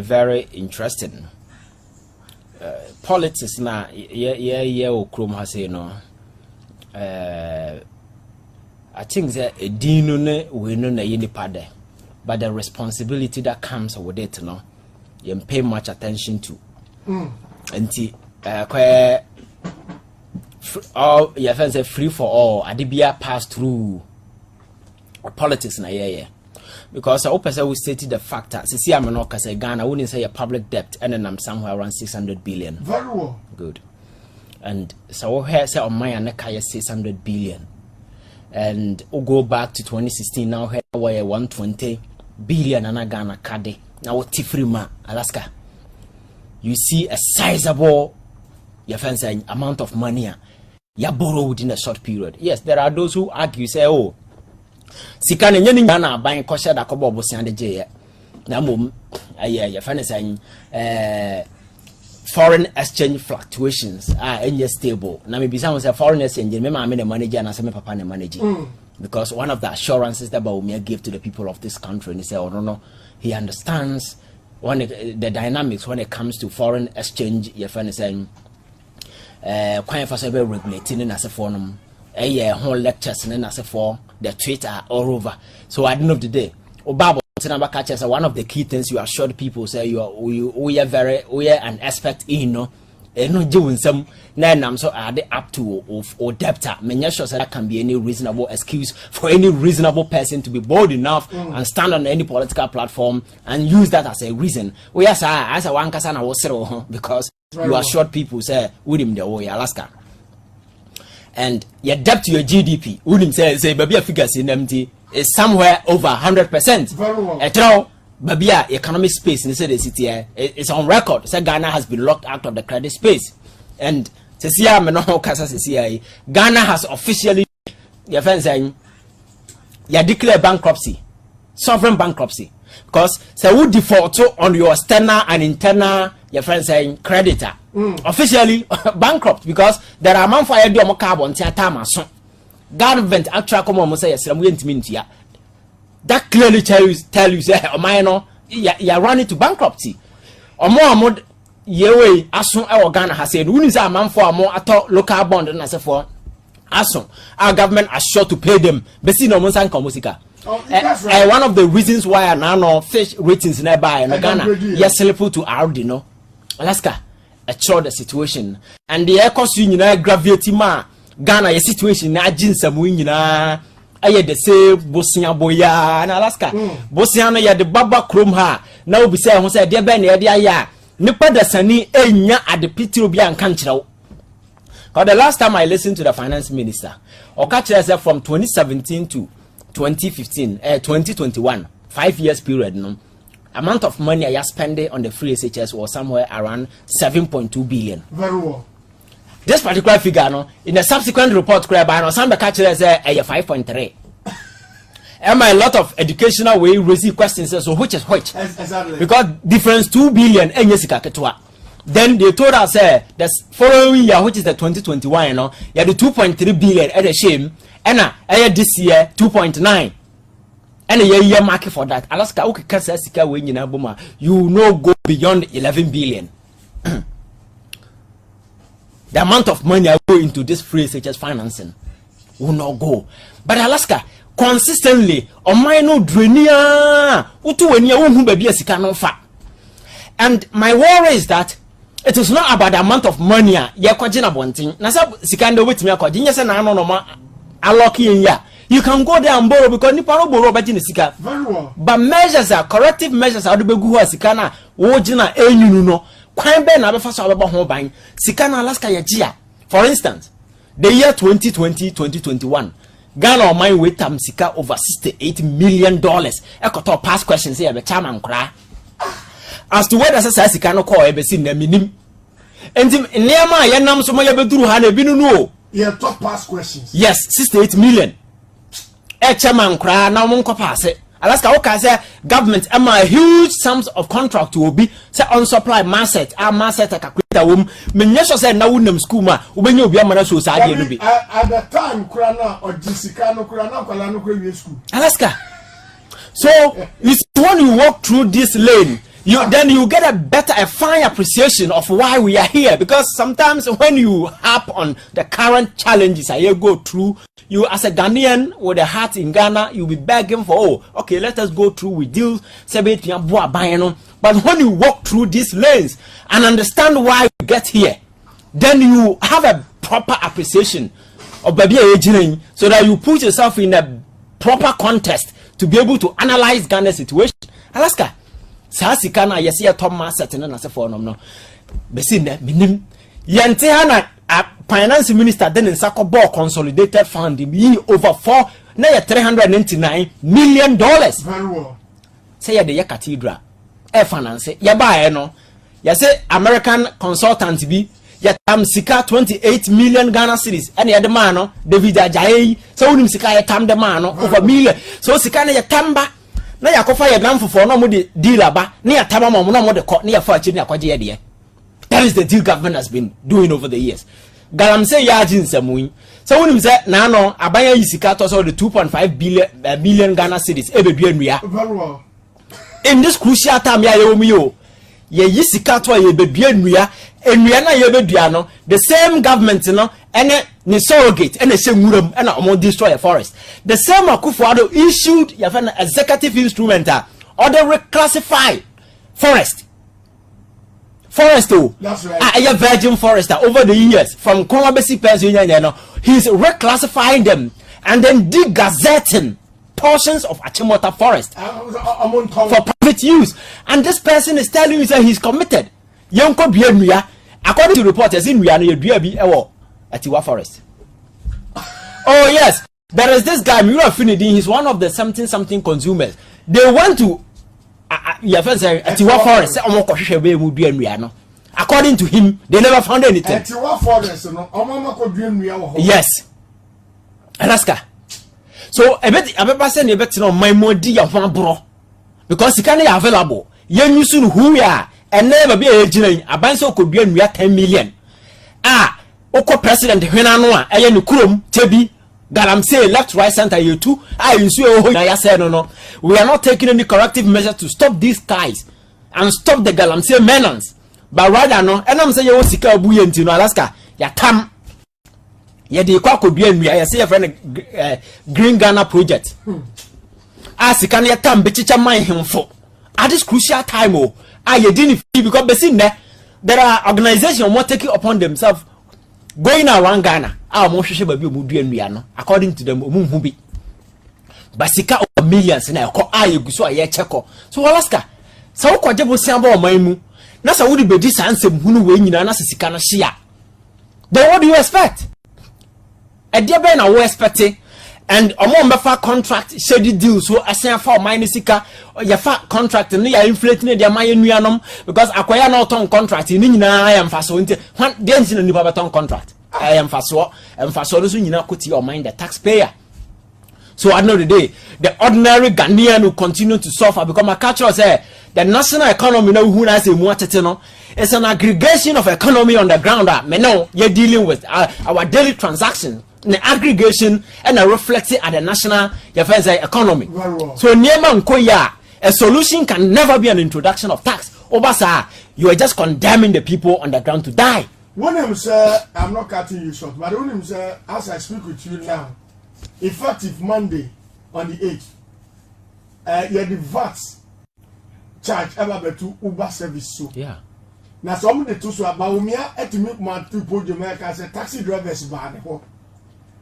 very interesting. Politics na okrom ha say no. I think that a dino ne we no na yeni pade, but the responsibility that comes with it, no, you pay much attention to. And all your friends say free for all. Adibia pass through politics na because I hope I will state the fact that see I'm not say Ghana wouldn't say a public debt and then I'm somewhere around 600 billion. Very well. Good. And so here say on my and 600 billion. And we'll go back to 2016 now here where 120 billion and Ghana Kade. Now Tifrima, Alaska. You see a sizable amount of money you borrow within a short period. Yes, there are those who argue, say, oh, Sikane nyeni Ghana buying kosha da kobo bosi ande je na mom your friend is saying foreign exchange fluctuations are stable. Now maybe someone say foreign exchange, me the manager and I say me papa the manager. Because one of the assurances that Baumia gave to the people of this country, and he said, oh no, he understands the dynamics when it comes to foreign exchange. Your friend is saying quite for several regulating in as a forum. Whole lectures and as for the Twitter all over. So at the end of the day, Obaba catches one of the key things you assured people say we are an expert in no doing some I'm so are they up to or debtor. Many sure that can be any reasonable excuse for any reasonable person to be bold enough and stand on any political platform and use that as a reason. We as a one kasana was because you assured people say with him the way Alaska. And your debt to your GDP, wouldn't say baby figures in MT is somewhere over 100%. Very well. At all, baby economic space in the city it's on record. So Ghana has been locked out of the credit space, and Ghana has officially your friend saying you declare bankruptcy, sovereign bankruptcy, because so would default on your external and internal your friend saying creditor. Officially bankrupt because there are man for a do carbon so government actually come on say yes that clearly tell you say oh my no you're running to bankruptcy or more yewe aso e Ghana has said we say man for more at local bond na say for aso our government are sure to pay them besi no monsan komusika. One of the reasons why now fish ratings nearby in Ghana yes slip to RD no Alaska a the situation and the cost you gravity ma Ghana your situation na jinsa mu nyina aye the say Bosnia boya na Alaska Bosnia no ya the baba krom ha na obi say ho say de be na de aya nipa da sani enya ade pitiro bia nka nkyerɛw. Because the last time I listened to the finance minister Okachi said from 2017 to 2021 5 years period no amount of money I spending on the free SHS was somewhere around 7.2 billion. Very well. This particular figure, no, in the subsequent report, some catcher say 5.3. And a lot of educational way raising questions. So which is which? Exactly. Because difference 2 billion and yes, then they told us the following year, which is the 2021, you know, you had the 2.3 billion at the shame, and this year 2.9. And a year market for that. Alaska okay cancer sika when you no go beyond 11 billion. The amount of money I go into this free SHS financing will not go. But Alaska consistently on my no drainia utu when you baby sika no fa. And my worry is that it is not about the amount of money you kwajina bontin. Na sa sika ndo wait me akwaji nyese na no ma alloki in ya. You can go there and borrow because nipa no borrow baji sika. Very well. But measures are corrective measures are do begu ho sika na wo gina enyunu no. Kwan be na be fa so abeba ho ban. Sika na Alaska ye gia. For instance, the year 2020-2021, Ghana on my way tam sika over $68 million. Ekoto past questions here be chairman kra. As to whether say sika no call e be sin na minim. Entim niam a ye nam so mo ye beduru ha na bi no. Yeah, top past questions. Yes, 68 million. Chairman cry now mon pass Alaska okay say government a huge sums of contract to be say on supply market calculator wom menye so say na wonam school ma obenye obi amana so sa ade no bi at the time kurana or disika no kurana kwala no kwa school Alaska. So when you walk through this lane then you get a fine appreciation of why we are here. Because sometimes when you harp on the current challenges that you go through, you as a Ghanaian with a heart in Ghana, you'll be begging for, oh, okay, let us go through with deals. But when you walk through these lanes and understand why we get here, then you have a proper appreciation of baby aging, so that you put yourself in a proper context to be able to analyze Ghana's situation. Alaska, Sasikana, yes, Thomas, certain and as a form no. Besina, minim, Yantehana, a finance minister, then in Sako Ball consolidated fund over $399 million. Very well. Say the cathedral, finance, yabai no, say American consultant be. Yatam sika 28 million Ghana cedis. Any other man, David Ajayi, so unim sika yatam the man over million. So sika na yatamba na yakofa yadam for no mo de deal ba na yatama mo no mo de ko na yafa chi na kwaje ye. That is the deal government has been doing over the years. Galam say yaji nsamuin. So unim say na no abaya yi sika to so the 2.5 billion Ghana cedis e be duanua. Very well. In this crucial time ya yomi yo. Ye yi sika to ye be duanua. The same government, and the surrogate, and the same muram, and almost destroy a forest. The same Akufo-Addo issued an executive instrument or the reclassify forest. That's right. A virgin forest over the years from Konwabesi Pennsylvania. He's reclassifying them and then degazetting portions of Achimota forest for private use. And this person is telling you that he's committed. Yonko Bienria. According to reporters, in Rihanna, you at Tiwa Forest. Oh, yes, there is this guy, Mura Finidi, he's one of the something consumers. They went to Tiwa Forest. According to him, they never found anything. Tiwa Forest, yes. Alaska. So, I bet you my modi of one bro. Because it can't be available. You soon who we are. And never be a general. A banso could be 10 million. Oko president Henanoa, Ayan Kurum, Tebi, Galam say left, right, center, you too. You see, no. We are not taking any corrective measures to stop these guys and stop the Galam say menace. But rather, no, and I'm saying, you Sika Buyen in Alaska, ya come. Ya de Quaco Bien, I say a friend Green Ghana project. Can ya come, Betcha mind him for at this crucial time. You didn't feel because there are organizations more taking upon themselves going around Ghana. According to them, Basika over millions and I call Cheko. So Alaska, so Quajabo Sambo Maimu, Nasa would be this answer who win in Anasikana Shia. Then what do you expect? A dear Ben, I will expect it. And a contract shady deal so I say for minusika or your fat contract and they are inflating their mayan because acquire not on contract in I am fast so into one dancing in the Babaton contract. I am fast and fast so you know put your mind the taxpayer. So at the end of the day, the ordinary Ghanaian will continue to suffer because my culture say the national economy no who has a more it's an aggregation of economy on the ground that no you're dealing with our daily transactions. The aggregation and a reflecting at the national economy. So a solution can never be an introduction of tax. Obasa, you are just condemning the people on the ground to die. When I'm sir, I'm not cutting you short, but when I'm sir, as I speak with you now, effective Monday on the 8th, you are the VAT charge ever to Uber service. So yeah. Now some of the two so about umia etimi man to put Jamaica say taxi drivers ban.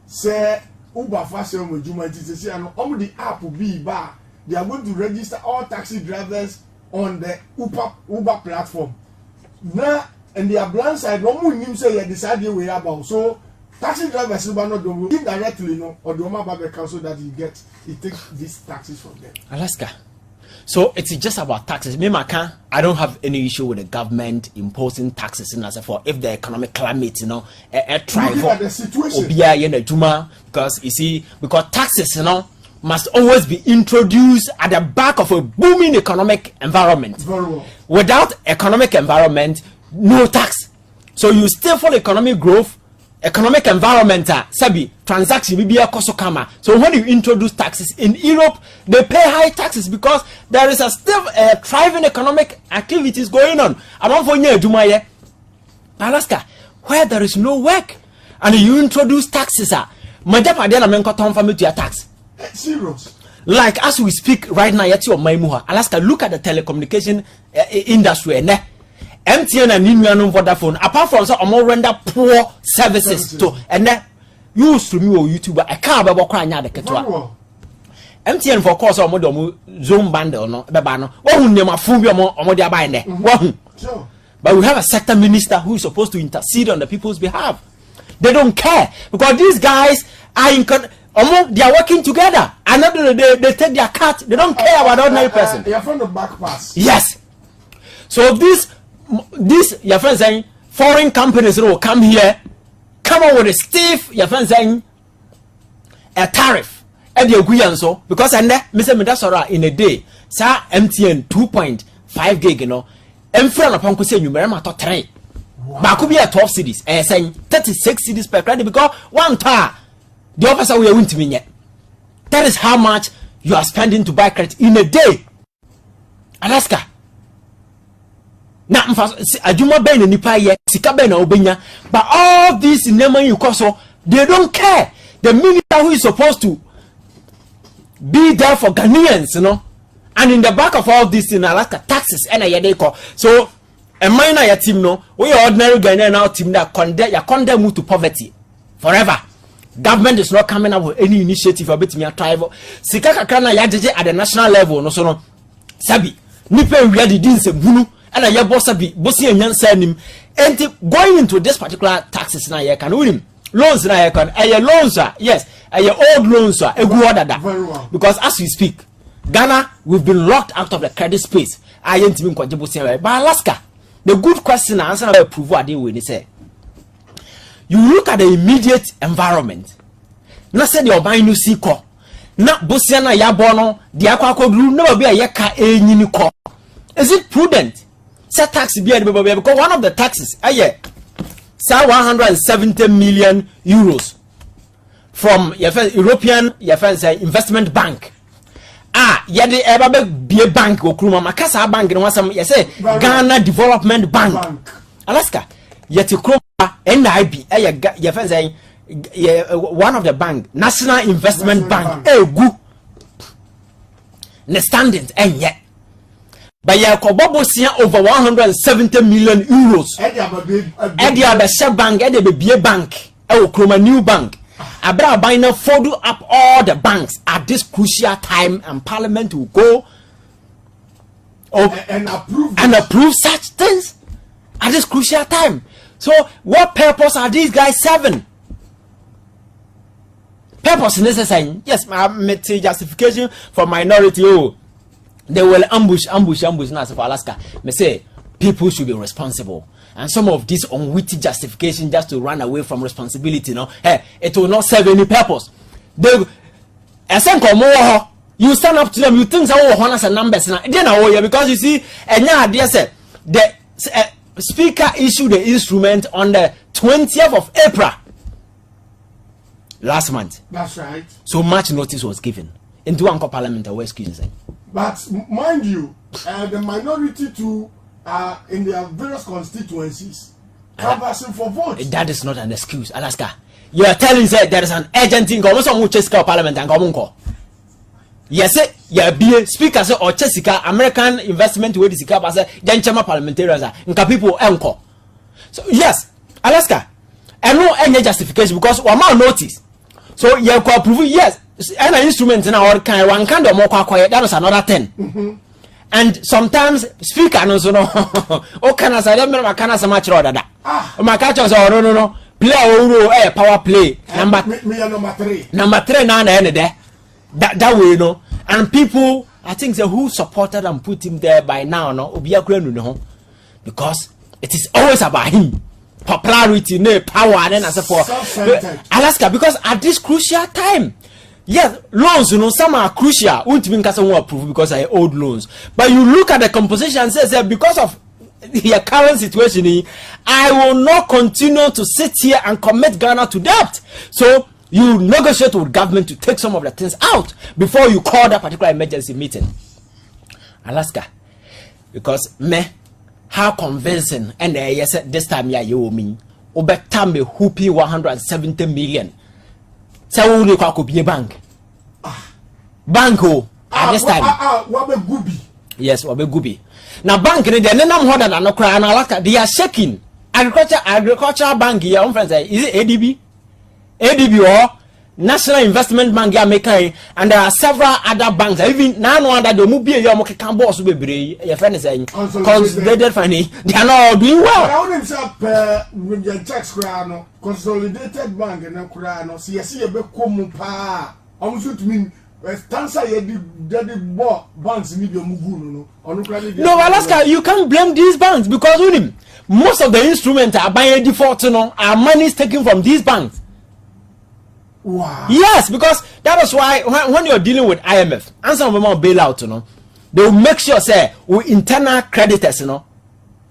Say Uber fast on Juma say and on the app will be bar. They are going to register all taxi drivers on the Uber platform. Now and they are blind side, no one him say you decide the way about. So taxi drivers will not do indirectly no or the Omaba council that he takes these taxes from them. Alaska. So it's just about taxes. Me, I don't have any issue with the government imposing taxes in as for if the economic climate, a trial the situation. Because you see, because taxes, must always be introduced at the back of a booming economic environment. Very well. Without economic environment, no tax. So you still for economic growth, economic environment, Sabi, transaction be a cost kama. So when you introduce taxes in Europe, they pay high taxes because there is a still thriving economic activities going on. Among for you, Alaska, where there is no work, and you introduce taxes, tax. Serious. Like as we speak right now, Alaska, look at the telecommunication industry and MTN and Indian Vodafone. Apart from some more render poor services to and you stream your YouTuber. I can't be crying at the kettle. MTN for course or more Zoom bundle no bebano. Oh, nema fubia more or more buying there. But we have a sector minister who is supposed to intercede on the people's behalf. They don't care because these guys are they are working together. Another they take their cut. They don't care about ordinary person. They are from the back pass. Yes. So this your friend saying foreign companies will come here, come up with a stiff your friend saying a tariff. And you agree and so because and Mr. Medasora in a day, sir MTN 2.5 gig, you know, and friend upon say you remember to 3. But could be a 12 cities and saying 36 cities per credit because one tar the officer will win to me yet. That is how much you are spending to buy credit in a day. Alaska. Now, Ajuma Ben and Nipa yet, Sikaben Obenya, but all these in Neman Yukoso, they don't care. The minister who is supposed to be there for Ghanaians, you know, and in the back of all this in Alaska, taxes and a yadeko. So, a minor your team, no, we ordinary Ghanaian now team that condemn you to poverty forever. Government is not coming up with any initiative about me a tribal. Sikaka kana yajeje at the national level, no so no. Sabi, nipe ready din se bunu, and a yabo sabi, bosi and yansanim, and going into this particular taxes na ye can win. Loans na ye can, a loans are, yes, a old loans are, a good order. Because as we speak, Ghana, we've been locked out of the credit space. I ain't even quite but Alaska, the good question answer I approve what they will say. You look at the immediate environment. Na said you're buying new sequel. Na Bosiana Yabono, the Aquaco Blue, never be a yaka a unicorn. Is it prudent? Set tax be because one of the taxes, say 170 million euros from European investment bank. Yadi ever be a bank or Kruma Makasa Bank and some Ghana Development Bank. Alaska. Yet you NIB, one of the bank, National Investment Bank, good. The standings and yet. But you have over 170 million euros. Eddie Abesha Bank, Eddie Be Bank, Kroma New Bank. Abra Bina follow up all the banks at this crucial time, and Parliament will go and approve such things at this crucial time. So, what purpose are these guys serving? Purpose necessary. Yes, my justification for minority. Oh, they will ambush now for Alaska. Me say people should be responsible, and some of this unwitty justification just to run away from responsibility. No, hey, it will not serve any purpose. They, you stand up to them. You think honors and numbers now. Then because you see, and now they said the Speaker issued the instrument on the 20th of April last month. That's right. So much notice was given into Uncle Parliament. But mind you, the minority too in their various constituencies canvassing for votes. That is not an excuse, Alaska. You are telling that there is an urgent thing. Parliament and call. Yes, be speaker or Jessica American investment with the Sika then Chama parliamentarians are people encore. So yes, Alaska, and no any justification because one more notice. So you can prove yes, an instrument in our kind one kind of more quiet, that was another 10. And sometimes speaker no so no can I say them can I much rather that. My catchers are no play power play number 3 now there. That way, you know, and people, I think who supported and put him there by now, no, because it is always about him, popularity, no power, and as for Alaska. Because at this crucial time, yes, loans, you know, some are crucial. Won't mean because someone approve because I old loans, but you look at the composition and says because of the current situation, I will not continue to sit here and commit Ghana to debt. So You negotiate with government to take some of the things out before you call that particular emergency meeting. Alaska, because how convincing and yes this time you mean over time whoopie 170 million. So we could be a bank. Banko at this time. Yes, wabe gubi. Now bank ni they name more than anokra and Alaska they are shaking. Agricultural bank here on friends is it ADB? ADB or National Investment Bank here making, and there are several other banks. Even now no that the mobile your moke can boss be brave. Your friend is saying consolidated funny. They are not doing well. I want himself with your tax crown consolidated bank and crown. See a be come pa. Almost mean Tansa ye the banks need your mugu no. Alaska, you can't blame these banks because most of the instruments are buying default, are money taken from these banks. Wow. Yes, because that is why when you're dealing with IMF and some of them are bailout, they will make sure say we internal creditors,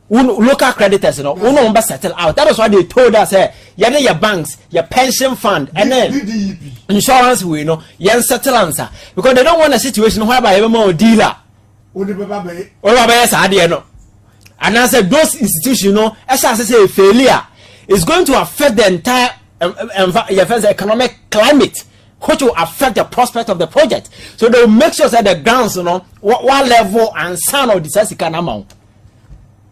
local creditors, we settle out. That is why they told us, your banks, your pension fund, and then insurance we settle answer because they don't want a situation whereby everyone will dealer. And I said those institutions, as I say, failure is going to affect the entire economic climate, which will affect the prospect of the project. So they will make sure that the grounds, what level and sound of the can amount.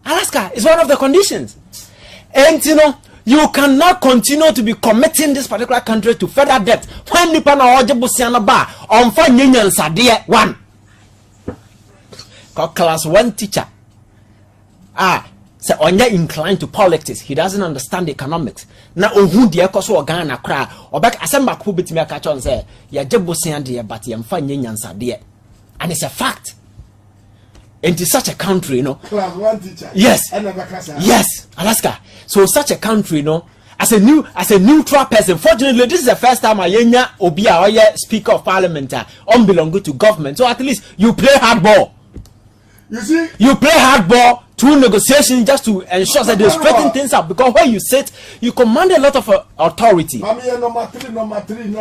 Alaska is one of the conditions, and you cannot continue to be committing this particular country to further debt when Nippon or Ojibusiana bar on Fanyan Sadia 1 class 1 teacher. So on inclined to politics, he doesn't understand economics. Now who the ekoso Ghana cry or back assemble could be to me catch on say ya Jebusian dear but yam Fanyan Sadia. And it's a fact. Into such a country, class 1 teacher. Yes. Yes, Alaska. So such a country, as a neutral person. Fortunately, this is the first time I Obia or Speaker of Parliament belong to government. So at least you play hardball. You see, you play hardball through negotiation just to ensure that they straighten things up. Because where you sit, you command a lot of authority. Number three.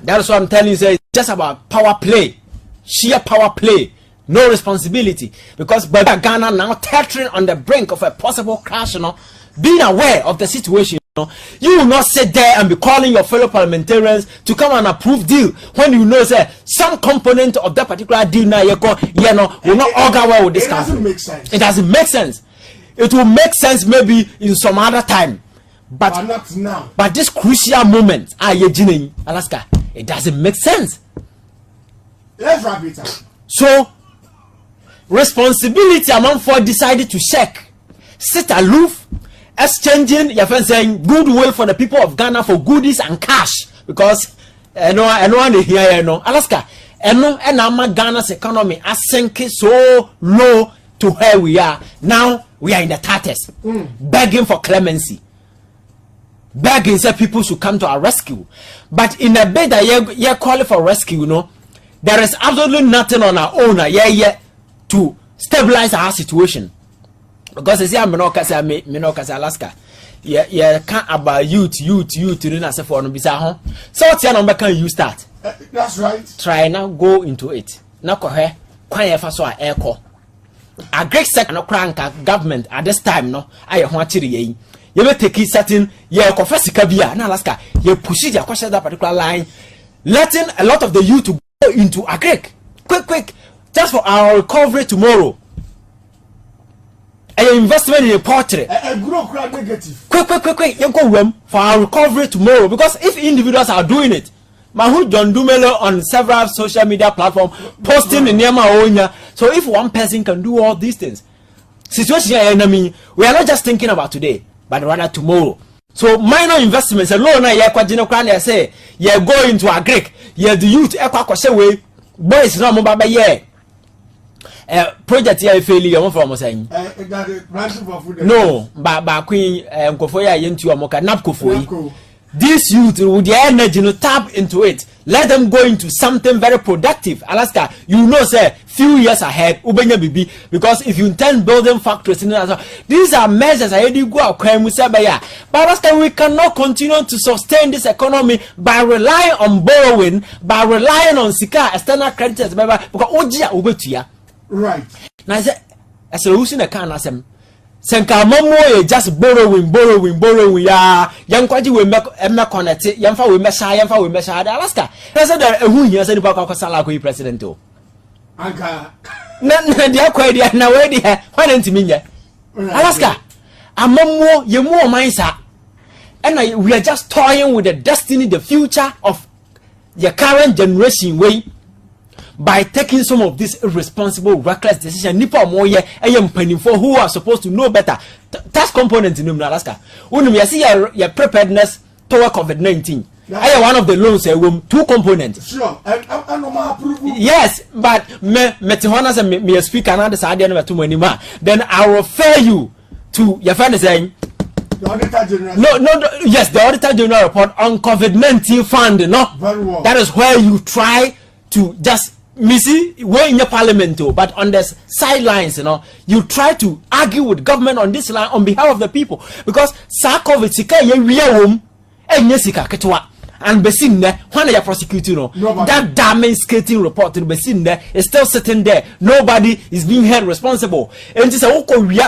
That's what I'm telling you. It's just about power play, sheer power play. No responsibility, because Ghana now teetering on the brink of a possible crash, being aware of the situation, you will not sit there and be calling your fellow parliamentarians to come and approve deal when you know say some component of that particular deal now will not augur well with this country. It doesn't make sense. It doesn't make sense. It will make sense maybe in some other time, but not now. But this crucial moment, Alaska, it doesn't make sense. Let's wrap it up. So responsibility among four decided to check, sit aloof, exchanging your friends saying goodwill for the people of Ghana for goodies and cash because one here Alaska and Ghana's economy are sinking so low to where we are now. We are in the 30s, begging for clemency, begging say people should come to our rescue. But in a bid that you're calling for rescue, there is absolutely nothing on our own to stabilize our situation. Because you see, I'm not Alaska. Yeah, can't about youth in a for no bisa. So what's your number can you start? That's right. Try now, go into it. Now go here, quiet for so air call. A great second no crank government at this time, I want to you will take it certain confess Kabia and Alaska. You push it across that particular line, letting a lot of the youth to go into a quick, just for our recovery tomorrow. An investment in a portrait. Negative. Quick. You go for our recovery tomorrow. Because if individuals are doing it, Mahu John Dumelo on several social media platforms posting in Yama Onya. So if one person can do all these things, situation enemy, we are not just thinking about today, but rather tomorrow. So minor investments alone, I say, you're going to a Greek, you're the youth, way, boys, no more by project here failure from saying no, but Queen Kofoya into a moka napko for This youth with their energy, tap into it. Let them go into something very productive. Alaska, you know, say few years ahead, Ubenya Bibi, because if you intend building factories, these are measures I already go out. But Alaska, we cannot continue to sustain this economy by relying on borrowing, by relying on sika external creditors. Because Ojia Ubetia. Right. Now, as a solution, I can't ask them. Senka momo just borrowing ya yankwaji we make connect yamfa we mesha Alaska that's that who here say ba kwa sala ko president o anka na dia kwa dia na we dia when ntimi nye Alaska amomo ye mu o mansa and we are just toying with the destiny, the future of the current generation way by taking some of this irresponsible, reckless decision. Nipa moye ayem penny for who are supposed to know better. Tax component in Alaska. When we see your preparedness toward COVID-19. I am one of the loans, 2 components. Sure, and approval. Yes, but me speak another side then I will refer you to your friend saying the Auditor General. Yes, the Auditor General report on COVID-19 fund. Very well. That is where you try to just Missy, we're in your parliament too, but on the sidelines, you try to argue with government on this line on behalf of the people because Sarkovic and Jessica Ketwa and Besin there, when you're prosecuting, that damning skating report in Besin there is still sitting there. Nobody is being held responsible. And this is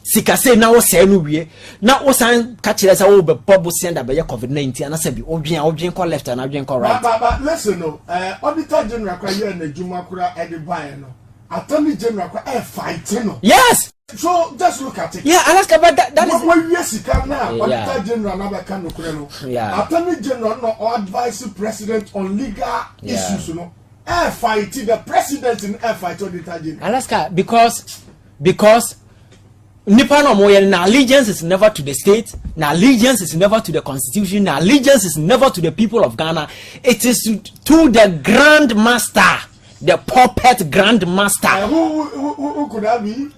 Sika say now say no we now was catch us all be bubble send by COVID-19 and I said be obian call left and obian call right. But listen Auditor General kwa here na Juma kura e dey buy no. Attorney General kwa fighting no. Yes. So just look at it. Yeah, Alaska, but that is when we sika now Auditor General na be kan no kura no. Yeah. Attorney General no advise president on legal issues no. Fighting the president in fight Auditor General. Alaska because Nipa no moye na allegiance is never to the state, na allegiance is never to the constitution, na allegiance is never to the people of Ghana. It is to the Grand Master, the puppet Grand Master. Who could that be?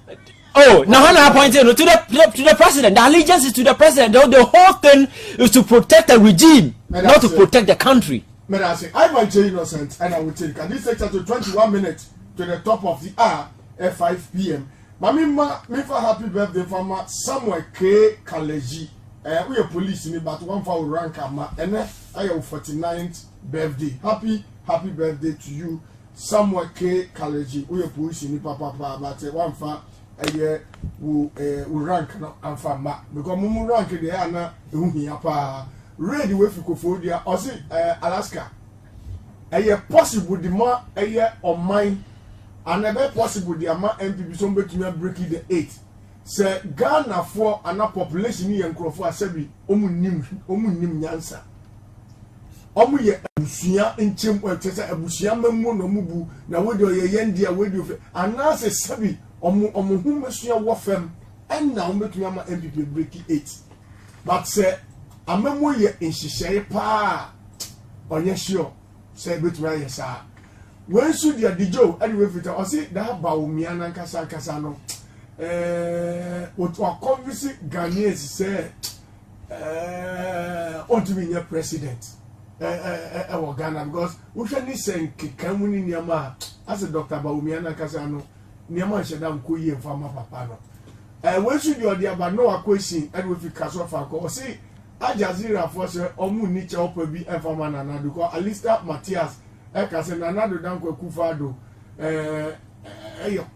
Oh, now when I appointed to the president, the allegiance is to the president. The whole thing is to protect the regime, not to protect the country. May I say, I'm innocent, and I will take. And this takes us to 21 minutes to the top of the hour at 5 p.m. Mami me for happy birthday for ma Samuel K. Kaleji. We are police in but one for rank ama and I your 49th birthday. Happy birthday to you, Samuel K. Kaleji. We are police in papa but one for a year who rank no and for ma because mumu rank there na ehun pa ready we fi kofodia or say Alaska. Possible the more a year on mine. And never possible the amount MPP some between breaking the 8. Say Ghana for an population here and crop for sebi omunim nyansa. Omu ye abusia enchem etesa abusia memu no mubu na we do ye yendia we do and now say sebi omu hu mesua wo fam and now between ama MPP breaking 8. But say amemu ye nhihye pa onye sure say between ye sa. When should you dijo anyway fit or say that baumia na kasa no what convince Ghanaians say want to be your president Ghana because we can listen kikamuni niama as a Dr. Baumia na kasa no niama shedam ko ye fama papa no when should you dey about no question anyway fit kaso fa ko say Ajazira for say omu ni che opa bi fama na na because Alistair Matthias Ekase Nanado Danko Kufado a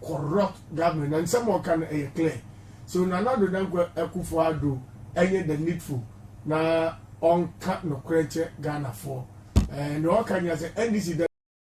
corrupt government and some can clear. So Nanado Danko Kufado the needful na on cut no creature Ghana for and all can you say NDC